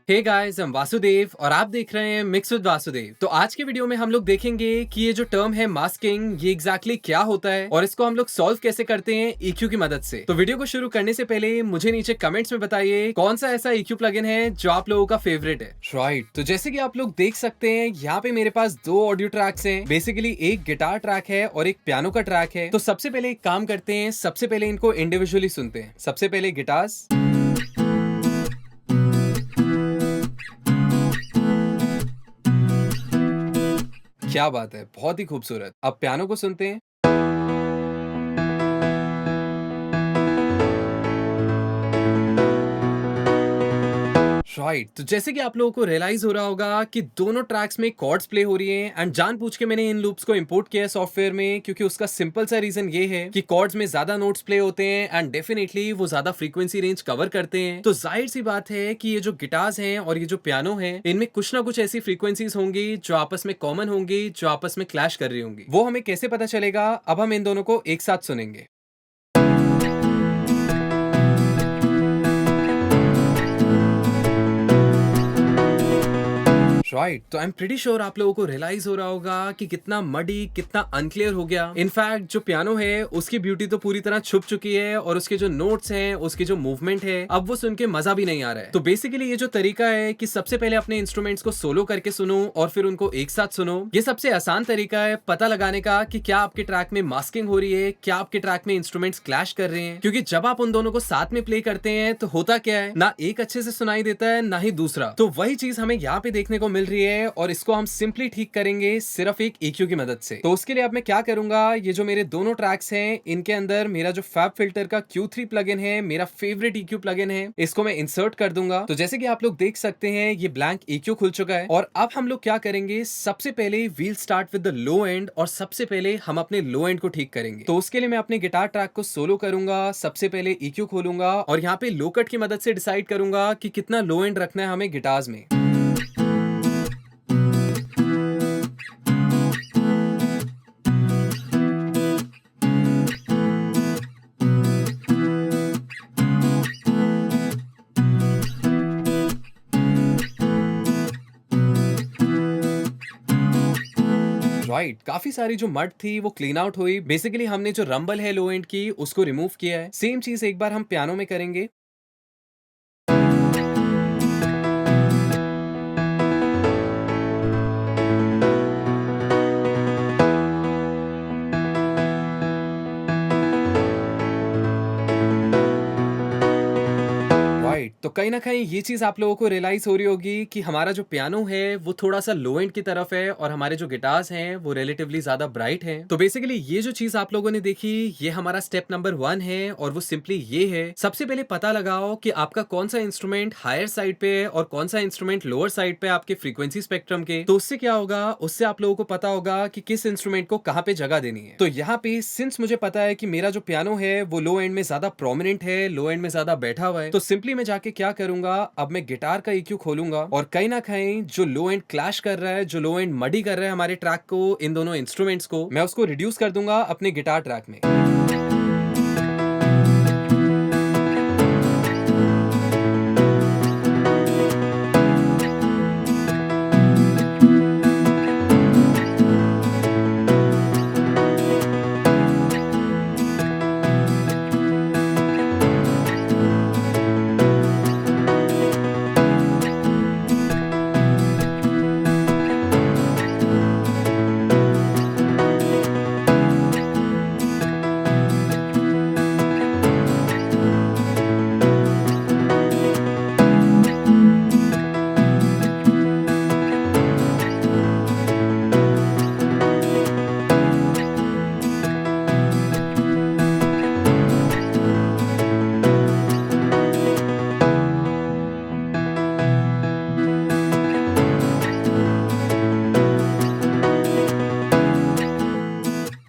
Hey guys, हम वासुदेव और आप देख रहे हैं मिक्स विद वासुदेव। तो आज के वीडियो में हम लोग देखेंगे कि ये जो टर्म है मास्किंग, ये एग्जैक्टली क्या होता है और इसको हम लोग सॉल्व कैसे करते हैं EQ की मदद से। तो वीडियो को शुरू करने से पहले मुझे नीचे कमेंट्स में बताइए कौन सा ऐसा EQ प्लगइन है जो आप लोगों का फेवरेट है। राइट, तो जैसे कि आप लोग देख सकते हैं यहाँ पे मेरे पास दो ऑडियो ट्रैक्स हैं। बेसिकली एक गिटार ट्रैक है और एक पियानो का ट्रैक है। तो सबसे पहले एक काम करते हैं, सबसे पहले इनको इंडिविजुअली सुनते हैं। सबसे पहले गिटार्स, क्या बात है, बहुत ही खूबसूरत। अब पियानो को सुनते हैं। राइट, तो जैसे कि आप लोगों को रियलाइज हो रहा होगा कि दोनों ट्रैक्स में कॉर्ड्स प्ले हो रही हैं एंड जानबूझ के मैंने इन लूप्स को इंपोर्ट किया है सॉफ्टवेयर में, क्योंकि उसका सिंपल सा रीजन ये है कि कॉर्ड्स में ज्यादा नोट्स प्ले होते हैं एंड डेफिनेटली वो ज्यादा फ्रीक्वेंसी रेंज कवर करते हैं। तो जाहिर सी बात है कि ये जो गिटार्स हैं और ये जो पियानो है, इनमें कुछ ना कुछ ऐसी फ्रीक्वेंसीज होंगी जो आपस में कॉमन होंगी, जो आपस में क्लैश कर रही होंगी। वो हमें कैसे पता चलेगा? अब हम इन दोनों को एक साथ सुनेंगे। राइट, तो आई एम प्रीटी श्योर आप लोगों को रियलाइज हो रहा होगा कि कितना मडी, कितना अनक्लियर हो गया। इनफैक्ट जो पियानो है उसकी ब्यूटी तो पूरी तरह छुप चुकी है और उसके जो नोट्स हैं, उसकी जो मूवमेंट है, अब वो सुन के मजा भी नहीं आ रहा है। तो बेसिकली ये जो तरीका है कि सबसे पहले अपने इंस्ट्रूमेंट्स को सोलो करके सुनो और फिर उनको एक साथ सुनो, ये सबसे आसान तरीका है पता लगाने का कि क्या आपके ट्रैक में मास्किंग हो रही है, क्या आपके ट्रैक में इंस्ट्रूमेंट्स क्लैश कर रहे हैं। क्योंकि जब आप उन दोनों को साथ में प्ले करते हैं तो होता क्या है, ना एक अच्छे से सुनाई देता है ना ही दूसरा। तो वही चीज हमें यहाँ पे देखने को मिल रही है और इसको हम सिंपली ठीक करेंगे सिर्फ एक EQ की मदद से। तो उसके लिए अब मैं क्या करूंगा, ये जो मेरे दोनों ट्रैक्स हैं इनके अंदर मेरा जो फैब फिल्टर का Q3 प्लगइन है, मेरा फेवरेट EQ प्लगइन है, इसको मैं इंसर्ट कर दूंगा। तो जैसे कि आप लोग देख सकते हैं ये ब्लैंक EQ खुल चुका है और अब हम लोग क्या करेंगे, सबसे पहले we'll start with the low end और सबसे पहले हम अपने लो एंड को ठीक करेंगे। तो उसके लिए मैं अपने गिटार ट्रैक को सोलो करूंगा, सबसे पहले EQ खोलूंगा और यहाँ पे लो कट की मदद से डिसाइड करूंगा कि कितना लो एंड रखना है हमें गिटार्स में। राइट, काफी सारी जो मड थी वो क्लीन आउट हुई। बेसिकली हमने जो रंबल है लो एंड की उसको रिमूव किया है। सेम चीज एक बार हम पियानो में करेंगे। तो कहीं ना कहीं ये चीज आप लोगों को रियलाइज हो रही होगी कि हमारा जो पियानो है वो थोड़ा सा लो एंड की तरफ है और हमारे जो गिटार्स हैं वो रिलेटिवली ज्यादा ब्राइट हैं। तो बेसिकली ये जो चीज आप लोगों ने देखी, ये हमारा स्टेप नंबर 1 है और वो सिंपली ये है, सबसे पहले पता लगाओ कि आपका कौन सा इंस्ट्रूमेंट हायर साइड पे है और कौन सा इंस्ट्रूमेंट लोअर साइड पे आपके फ्रीक्वेंसी स्पेक्ट्रम के। तो उससे क्या होगा, उससे आप लोगों को पता होगा कि किस इंस्ट्रूमेंट को कहाँ पे जगह देनी है। तो यहाँ पे सिंस मुझे पता है कि मेरा जो पियानो है वो लो एंड में ज्यादा प्रोमिनेंट है, लो एंड में ज्यादा बैठा हुआ है, तो सिंपली मैं जाके क्या करूंगा, अब मैं गिटार का EQ खोलूंगा और कहीं ना कहीं जो लो एंड क्लैश कर रहा है, जो लो एंड मडी कर रहा है हमारे ट्रैक को, इन दोनों इंस्ट्रूमेंट्स को, मैं उसको रिड्यूस कर दूंगा अपने गिटार ट्रैक में।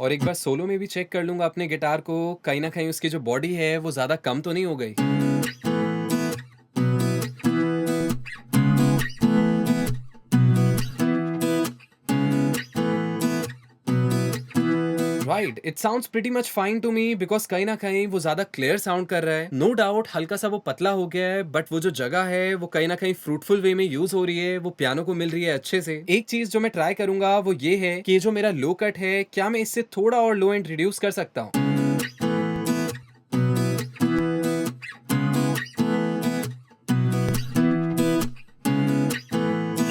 और एक बार सोलो में भी चेक कर लूंगा अपने गिटार को, कहीं ना कहीं उसकी जो बॉडी है वो ज्यादा कम तो नहीं हो गई। Right, it sounds pretty much fine to me because कहीं ना कहीं वो ज्यादा क्लियर साउंड कर रहा है। नो डाउट हल्का सा वो पतला हो गया है, बट वो जो जगह है वो कहीं ना कहीं फ्रूटफुल वे में यूज हो रही है, वो पियानो को मिल रही है अच्छे से। एक चीज जो मैं ट्राई करूंगा वो ये है कि ये जो मेरा लो कट है, क्या मैं इससे थोड़ा और लो एंड रिड्यूस कर सकता हूँ।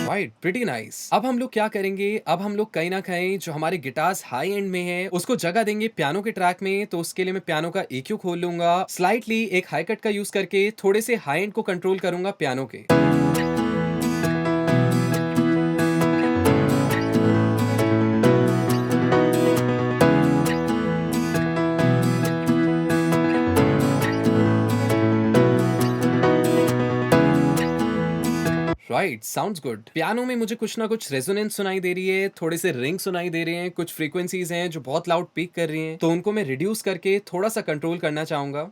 Right, pretty nice. अब हम लोग क्या करेंगे, अब हम लोग कहीं ना कहीं जो हमारे गिटार्स हाई एंड में है उसको जगह देंगे पियानो के ट्रैक में। तो उसके लिए मैं पियानो का EQ खोल लूंगा, स्लाइटली एक हाई कट का यूज करके थोड़े से हाई एंड को कंट्रोल करूंगा पियानो के। Right, sounds good. पियानो में मुझे कुछ ना कुछ रेजोनेंस सुनाई दे रही है, थोड़े से रिंग सुनाई दे रहे हैं, कुछ फ्रीक्वेंसीज हैं जो बहुत लाउड पीक कर रही हैं, तो उनको मैं रिड्यूस करके थोड़ा सा कंट्रोल करना चाहूंगा।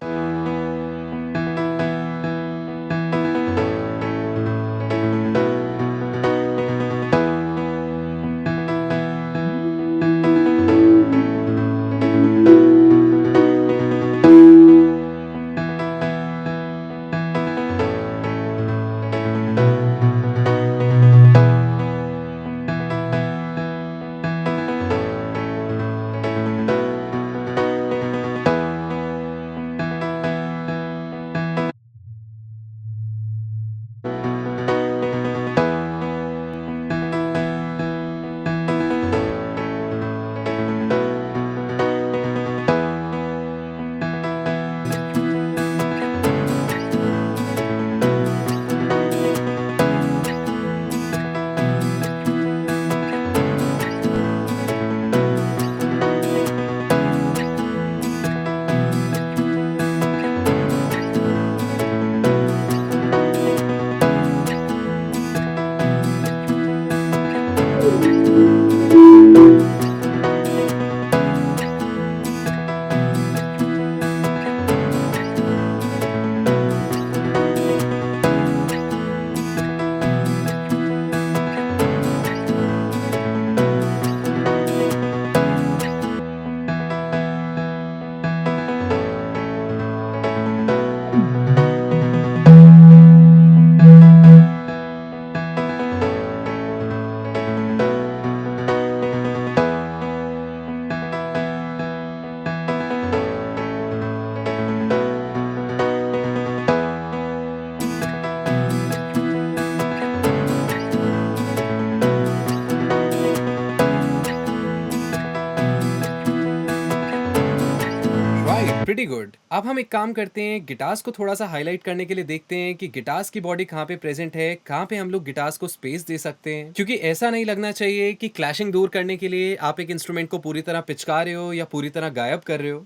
Pretty good. अब हम एक काम करते हैं, गिटार्स को थोड़ा सा हाईलाइट करने के लिए देखते हैं कि गिटार्स की बॉडी कहाँ पे प्रेजेंट है, कहाँ पे हम लोग गिटार्स को स्पेस दे सकते हैं। क्योंकि ऐसा नहीं लगना चाहिए कि क्लैशिंग दूर करने के लिए आप एक इंस्ट्रूमेंट को पूरी तरह पिचका रहे हो या पूरी तरह गायब कर रहे हो।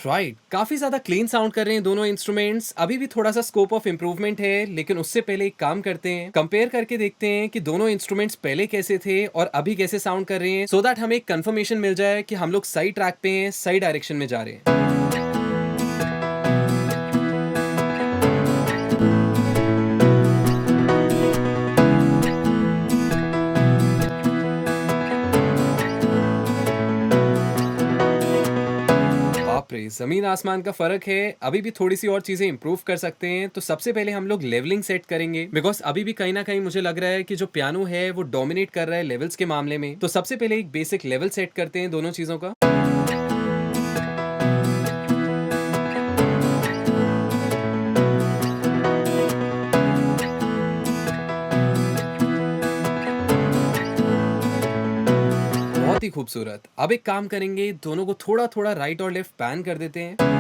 राइट, काफी ज्यादा क्लीन साउंड कर रहे हैं दोनों इंस्ट्रूमेंट्स। अभी भी थोड़ा सा स्कोप ऑफ इम्प्रूवमेंट है, लेकिन उससे पहले एक काम करते हैं, कंपेयर करके देखते हैं कि दोनों इंस्ट्रूमेंट्स पहले कैसे थे और अभी कैसे साउंड कर रहे हैं, सो दैट हमें एक कंफर्मेशन मिल जाए कि हम लोग सही ट्रैक पे हैं, सही डायरेक्शन में जा रहे हैं। बाप रे, जमीन आसमान का फर्क है। अभी भी थोड़ी सी और चीजें इंप्रूव कर सकते हैं। तो सबसे पहले हम लोग लेवलिंग सेट करेंगे, बिकॉज अभी भी कहीं ना कहीं मुझे लग रहा है कि जो पियानो है वो डोमिनेट कर रहा है लेवल्स के मामले में। तो सबसे पहले एक बेसिक लेवल सेट करते हैं दोनों चीजों का। ही खूबसूरत। अब एक काम करेंगे, दोनों को थोड़ा थोड़ा राइट और लेफ्ट पैन कर देते हैं।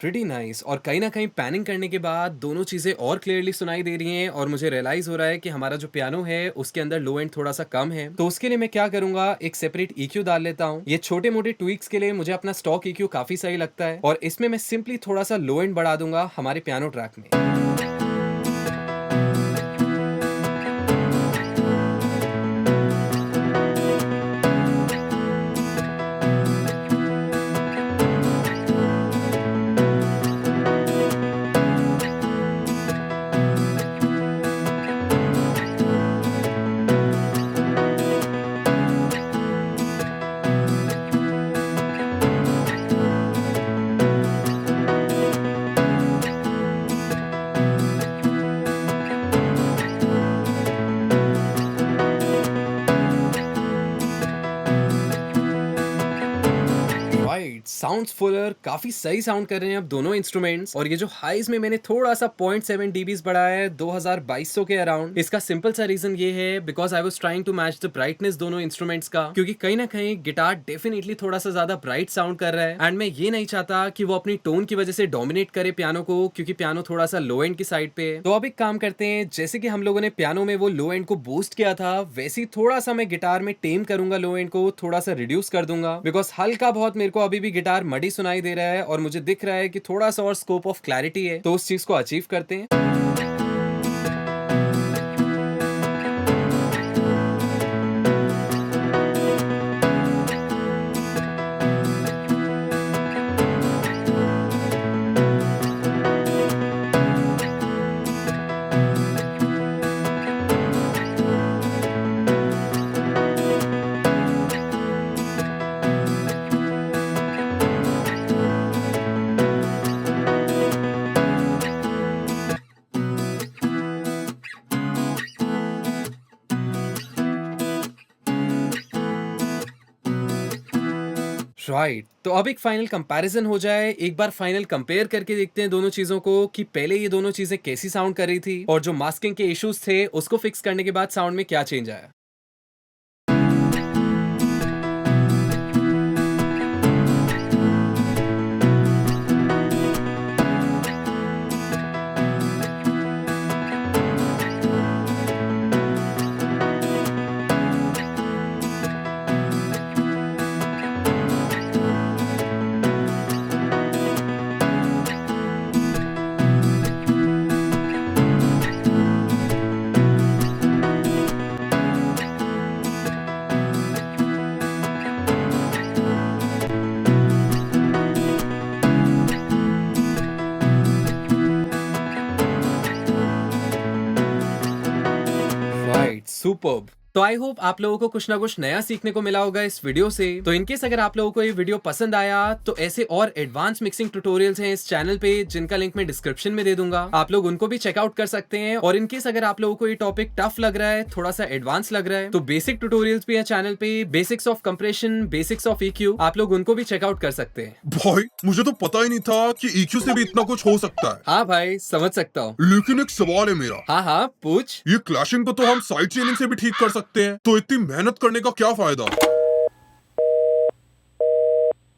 Pretty nice. और कहीं ना कहीं पैनिंग करने के बाद दोनों चीजें और क्लियरली सुनाई दे रही हैं और मुझे रियलाइज हो रहा है कि हमारा जो पियानो है उसके अंदर लो एंड थोड़ा सा कम है। तो उसके लिए मैं क्या करूंगा, एक सेपरेट ईक्यू डाल लेता हूँ। ये छोटे मोटे ट्विक्स के लिए मुझे अपना स्टॉक ईक्यू काफी सही लगता है और इसमें मैं सिंपली थोड़ा सा लो एंड बढ़ा दूंगा हमारे पियानो ट्रैक में। साउंड्स फुलर, काफी सही साउंड कर रहे हैं अब दोनों इंस्ट्रूमेंट्स। और ये जो हाइज में मैंने थोड़ा सा 0.7 dBs बढ़ाया है 2200 के अराउंड, इसका सिंपल सा रीजन ये है because I was trying to match the brightness दोनों इंस्ट्रूमेंट्स का, क्योंकि कहीं ना कहीं गिटार डेफिनेटली थोड़ा सा ज्यादा ब्राइट साउंड कर रहा है एंड मैं ये नहीं चाहता कि वो अपनी टोन की वजह से डोमिनेट करे पियानो को, क्योंकि पियानो थोड़ा सा लो एंड की साइड पे है। तो अब एक काम करते हैं, जैसे कि हम लोगों ने पियानो में वो लो एंड को बूस्ट किया था, वैसे ही थोड़ा सा मैं गिटार में टेम करूंगा, लो एंड को थोड़ा सा रिड्यूस कर दूंगा बिकॉज हल्का बहुत मेरे को अभी भी गिटार मडी सुनाई दे रहा है और मुझे दिख रहा है कि थोड़ा सा और स्कोप ऑफ क्लैरिटी है, तो उस चीज को अचीव करते हैं। राइट, तो अब एक फाइनल कंपैरिजन हो जाए, एक बार फाइनल कंपेयर करके देखते हैं दोनों चीजों को कि पहले ये दोनों चीजें कैसी साउंड कर रही थी और जो मास्किंग के इश्यूज थे उसको फिक्स करने के बाद साउंड में क्या चेंज आया। सुपर्ब। तो आई होप आप लोगों को कुछ ना कुछ नया सीखने को मिला होगा इस वीडियो से। तो इनकेस अगर आप लोगों को ये वीडियो पसंद आया तो ऐसे और एडवांस मिक्सिंग ट्यूटोरियल्स हैं इस चैनल पे जिनका लिंक मैं डिस्क्रिप्शन में दे दूंगा, आप लोग उनको भी चेकआउट कर सकते हैं। और इनकेस अगर आप लोगों को ये टॉपिक टफ लग रहा है, थोड़ा सा एडवांस लग रहा है, तो बेसिक ट्यूटोरियल्स भी है चैनल पे, basics of compression, basics of EQ, आप लोग उनको भी चेकआउट कर सकते हैं। भाई मुझे तो पता ही नहीं था कि EQ से भी इतना कुछ हो सकता है। हाँ भाई, समझ सकता हूँ। लेकिन एक सवाल है मेरा। हाँ हाँ, पूछ। ये क्लैशिंग को तो हम साइड चेनिंग से भी ठीक कर सकते हैं, तो इतनी मेहनत करने का क्या फायदा?